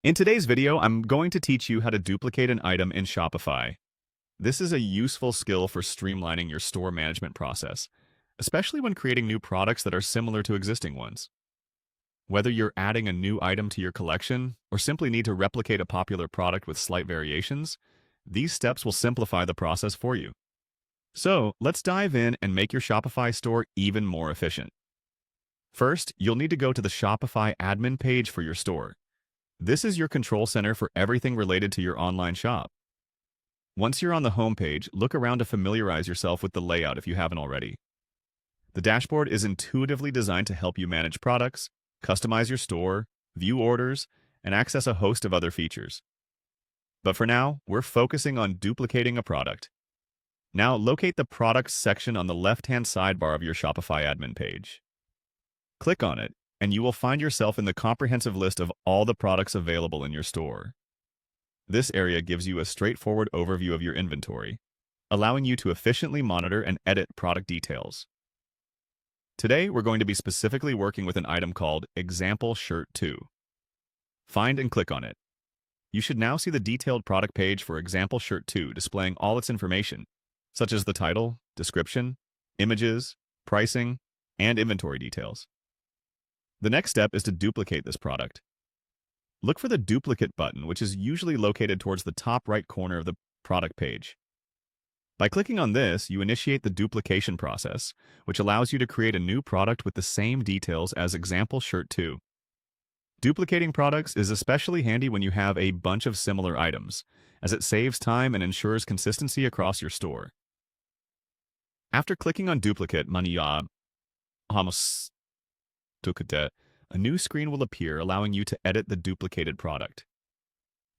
In today's video, I'm going to teach you how to duplicate an item in Shopify. This is a useful skill for streamlining your store management process, especially when creating new products that are similar to existing ones. Whether you're adding a new item to your collection or simply need to replicate a popular product with slight variations, these steps will simplify the process for you. So, let's dive in and make your Shopify store even more efficient. First, you'll need to go to the Shopify admin page for your store. This is your control center for everything related to your online shop. Once you're on the home page, look around to familiarize yourself with the layout if you haven't already. The dashboard is intuitively designed to help you manage products, customize your store, view orders, and access a host of other features. But for now, we're focusing on duplicating a product. Now, locate the Products section on the left-hand sidebar of your Shopify admin page. Click on it, and you will find yourself in the comprehensive list of all the products available in your store. This area gives you a straightforward overview of your inventory, allowing you to efficiently monitor and edit product details. Today, we're going to be specifically working with an item called Example Shirt 2. Find and click on it. You should now see the detailed product page for Example Shirt 2 displaying all its information, such as the title, description, images, pricing, and inventory details. The next step is to duplicate this product. Look for the Duplicate button, which is usually located towards the top right corner of the product page. By clicking on this, you initiate the duplication process, which allows you to create a new product with the same details as Example Shirt 2. Duplicating products is especially handy when you have a bunch of similar items, as it saves time and ensures consistency across your store. After clicking on Duplicate, a new screen will appear allowing you to edit the duplicated product.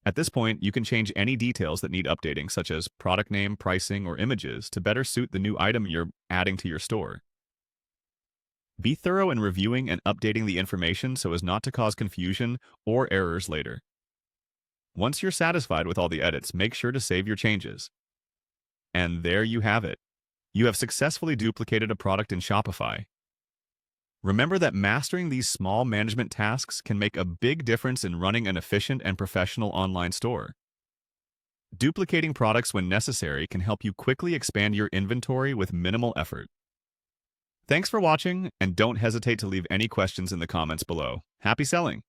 At this point, you can change any details that need updating, such as product name, pricing, or images, to better suit the new item you're adding to your store. Be thorough in reviewing and updating the information so as not to cause confusion or errors later. Once you're satisfied with all the edits, make sure to save your changes. And there you have it. You have successfully duplicated a product in Shopify. Remember that mastering these small management tasks can make a big difference in running an efficient and professional online store. Duplicating products when necessary can help you quickly expand your inventory with minimal effort. Thanks for watching, and don't hesitate to leave any questions in the comments below. Happy selling!